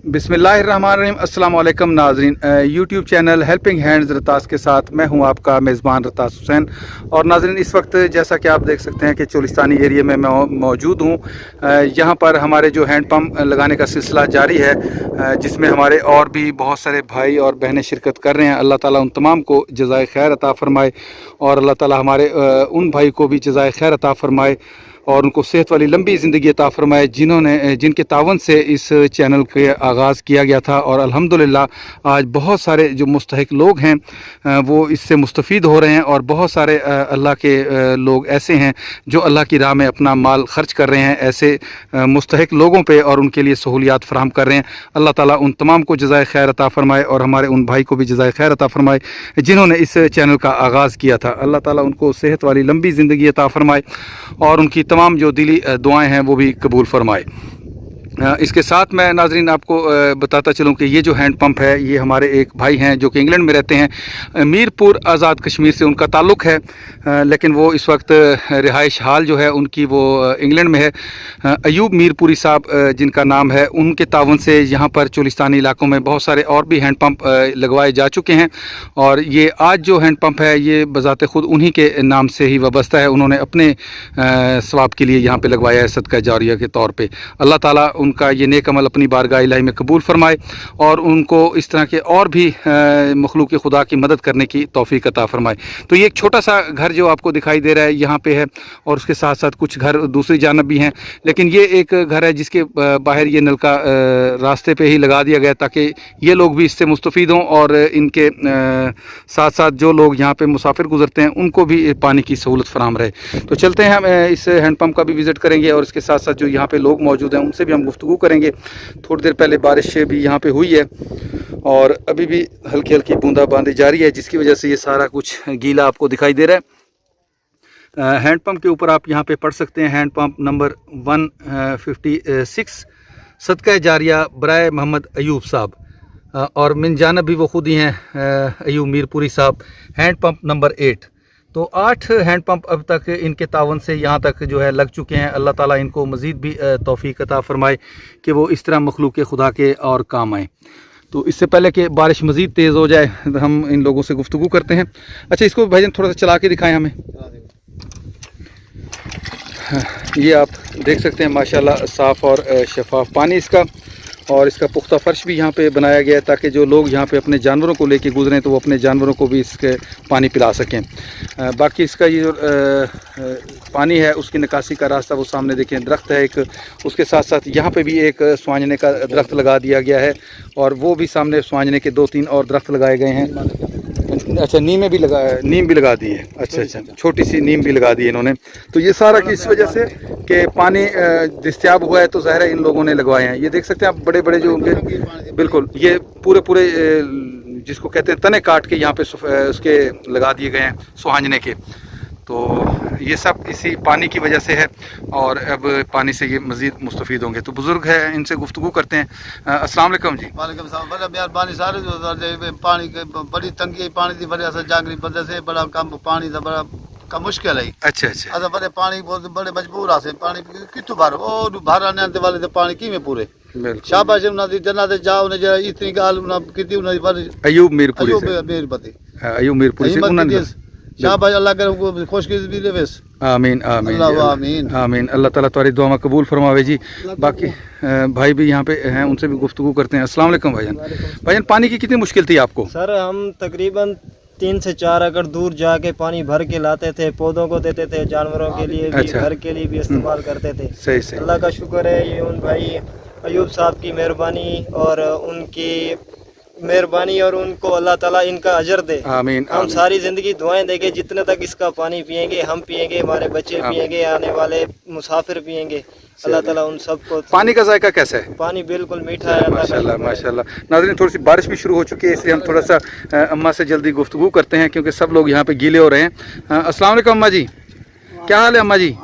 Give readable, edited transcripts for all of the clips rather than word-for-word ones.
बिस्मिल्लाहिर्रहमानिर्रहीम। अस्सलाम वालेकुम नाज़रीन, यूट्यूब चैनल हेल्पिंग हैंड्स रतास के साथ मैं हूं आपका मेज़बान रतास हुसैन। और नाज़रीन, इस वक्त जैसा कि आप देख सकते हैं कि चोलिस्तानी एरिया में मैं मौजूद हूं। यहां पर हमारे जो हैंड पंप लगाने का सिलसिला जारी है, जिसमें हमारे और भी बहुत सारे भाई और बहनें शिरकत कर रहे हैं। अल्लाह ताला उन तमाम को जज़ाए खैर अता फ़रमाए और अल्लाह ताला हमारे उन भाई को भी जज़ाए खैर अता फ़रमाए और उनको सेहत वाली लंबी ज़िंदगी अता फ़रमाए जिनके तावन से इस चैनल के आगाज़ किया गया था। और अल्हम्दुलिल्लाह आज बहुत सारे जो मुस्तहिक लोग हैं वो इससे मुस्तफ़ीद हो रहे हैं और बहुत सारे अल्लाह के लोग ऐसे हैं जो अल्लाह की राह में अपना माल ख़र्च कर रहे हैं ऐसे मुस्तहिक लोगों पे और उनके लिए सहूलियात फ़राहम कर रहे हैं। अल्लाह ताला उन तमाम को जज़ाए खैर अता फ़रमाए और हमारे उन भाई को भी जज़ाए खैर अता फ़रमाए जिन्होंने इस चैनल का आगाज़ किया था। अल्लाह ताला उनको सेहत वाली लंबी ज़िंदगी अता फ़रमाए और उनकी तमाम जो दिली दुआएं हैं वो भी कबूल फरमाए। इसके साथ मैं नाज़रीन आपको बताता चलूं कि ये जो हैंड पंप है ये हमारे एक भाई हैं जो कि इंग्लैंड में रहते हैं। मीरपुर आज़ाद कश्मीर से उनका ताल्लुक़ है, लेकिन वो इस वक्त रिहाइश हाल जो है उनकी वो इंग्लैंड में है। अयूब मीरपुरी साहब जिनका नाम है, उनके तावन से यहाँ पर चोलिस्तानी इलाकों में बहुत सारे और भी हैंड पंप लगवाए जा चुके हैं। और ये आज जो हैंड पंप है ये बज़ाते ख़ुद उन्हीं के नाम से ही वाबस्ता है। उन्होंने अपने सवाब के लिए यहाँ पे लगवाया है सदका जारिया के तौर पे। अल्लाह ताला उनका ये नेक अमल अपनी बारगाह इलाही में कबूल फरमाए और उनको इस तरह के और भी मखलूक खुदा की मदद करने की तौफीक अता फरमाए। तो ये एक छोटा सा घर जो आपको दिखाई दे रहा है यहाँ पे है और उसके साथ साथ कुछ घर दूसरी जानब भी हैं, लेकिन ये एक घर है जिसके बाहर ये नलका रास्ते पे ही लगा दिया गया ताकि ये लोग भी इससे मुस्तफ़ीद हों और इनके साथ साथ जो लोग यहाँ पे मुसाफिर गुजरते हैं उनको भी पानी की सहूलत फराहम रहे। तो चलते हैं, हम इस हैंड पंप का भी विज़िट करेंगे और इसके साथ साथ जो यहाँ पे लोग मौजूद हैं उनसे भी हम गुफ्तगू करेंगे। थोड़ी देर पहले बारिश भी यहाँ पे हुई है और अभी भी हल्की हल्की बूंदाबांदी जारी है जिसकी वजह से ये सारा कुछ गीला आपको दिखाई दे रहा है। हैंड पंप के ऊपर आप यहाँ पे पढ़ सकते हैं हैंड पंप नंबर 156 सदका जारिया बराए मोहम्मद अयूब साहब, और मिन जानब भी वो खुद ही हैं अयूब मीरपुरी साहब। Hand pump number 8। तो 8 हैंड पंप अब तक इनके तावन से यहाँ तक जो है लग चुके हैं। अल्लाह ताला इनको मज़ीद भी तौफीक अता फ़रमाए कि वो इस तरह मखलूक खुदा के और काम आएँ। तो इससे पहले कि बारिश मज़ीद तेज़ हो जाए हम इन लोगों से गुफ्तगू करते हैं। अच्छा, इसको भाईजान थोड़ा सा चला के दिखाएं हमें। ये आप देख सकते हैं माशाल्लाह साफ़ और शफाफ पानी इसका, और इसका पुख्ता फ़र्श भी यहाँ पे बनाया गया है ताकि जो लोग यहाँ पे अपने जानवरों को लेके गुजरें तो वो अपने जानवरों को भी इसके पानी पिला सकें। बाकी इसका ये जो पानी है उसकी निकासी का रास्ता वो सामने देखें, दरख्त है एक, उसके साथ साथ यहाँ पे भी एक स्वांजने का दरख्त लगा दिया गया है और वो भी सामने स्वांजने के 2-3 और दरख्त लगाए गए हैं। अच्छा, नीम भी लगा दी है। अच्छा, छोटी सी नीम भी लगा दी है इन्होंने। तो ये सारा कि इस वजह से कि पानी दस्तयाब हुआ है तो ज़ाहिर है इन लोगों ने लगवाए हैं। ये देख सकते हैं आप बड़े बड़े जो उनके बिल्कुल ये पूरे जिसको कहते हैं तने काट के यहाँ पे उसके लगा दिए गए हैं सुहांजने के। तो ये सब इसी पानी की वजह से है और अब पानी से ये मज़ीद मुस्तफ़ीद होंगे। तो बुज़ुर्ग है, इनसे गुफ्तगू करते हैं। अस्सलाम वालेकुम जी। वालेकुम सलाम। बड़ा मेहरबानी सारे जो पानी के बड़ी तंगी पानी की वजह से जागरी वजह से बड़ा कम पानी का बड़ा कम मुश्किल है। अच्छा असा बड़े पानी बहुत बड़े मजबूर आसे पानी कितों भर और भर आने वाले तो पानी की में पूरे शाबाश उन्होंने जनाते जाओ ने जरा इतनी गाल उन्होंने की उन्होंने अयूब मीरपुरी शाबाश अल्लाह करे खुशकिस्मती दे वेस। आमीन आमीन आमीन आमीन। अल्लाह ताला तुम्हारी दुआ कबूल फरमावे जी। बाकी भाई भी यहाँ पे हैं, उनसे भी गुफ्तगू करते हैं। अस्सलाम वालेकुम भाईजान, पानी की कितनी मुश्किल थी आपको? सर हम तकरीबन 3 से 4 एकड़ दूर जाके पानी भर के लाते थे, पौधों को देते थे, जानवरों के लिए भी, घर के लिए भी इस्तेमाल करते थे। सही। अल्लाह का शुक्र है ये उन भाई अयूब साहब की मेहरबानी और उनकी मेहरबानी और उनको अल्लाह ताला इनका अजर दे। आमीन। हम सारी ज़िंदगी दुआएं देंगे, जितने तक इसका पानी पिएंगे हम पिएंगे, हमारे बच्चे पिएंगे, आने वाले मुसाफिर पिएंगे। अल्लाह ताला उन सबको। पानी का जायका कैसा है? पानी बिल्कुल मीठा है माशाल्लाह माशाल्लाह। नाज़रीन, थोड़ी सी बारिश भी शुरू हो चुकी है इसलिए हम थोड़ा सा अम्मा से जल्दी गुफ्तगू करते हैं क्योंकि सब लोग यहाँ पे गीले हो रहे हैं। अस्सलाम वालेकुम अम्मा जी, क्या हाल है अम्मा जी?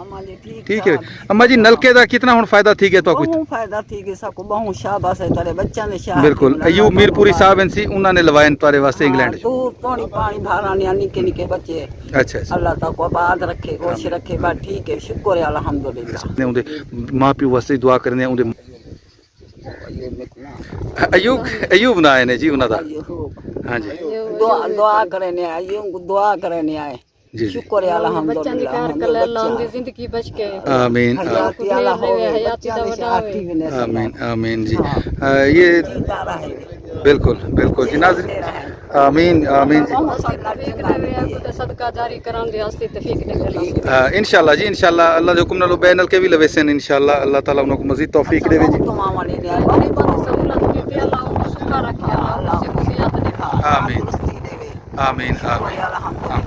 ठीक है अम्मा जी, नलके का कितना हुण फायदा थी गया तो कुछ फायदा थी गया सबको बहुत शाबाश है तेरे बच्चों ने शाबाश। बिल्कुल अयूब मीरपुरी साहब हैं सी उन्होंने लवाए तारे वास्ते इंग्लैंड तू पानी पानी धाराने निके निके बच्चे। अच्छा अल्लाह ताला को आबाद रखे, खुश रखे। बात ठीक है, शुक्र है अल्हम्दुलिल्लाह। उनके मां प्यो वास्ते दुआ करने उनके ایوب نہ آئے نے جی انہوں دا ہاں جی دعا کرنے آئے دعا کرنے آئے جی جی شکر ہے الحمدللہ زندگی بچ کے آمین حیاتی اللہ ہوئے آمین آمین جی یہ بالکل بالکل جی ناظرین آمین آمین جی صدقہ جاری کران دی ہستی توفیق دے انشاءاللہ جی انشاءاللہ اللہ جو حکم نالو بین کے بھی لویسن انشاءاللہ اللہ تعالیٰ انہوں کو مزید توفیق دے جی آمین آمین آمین آمین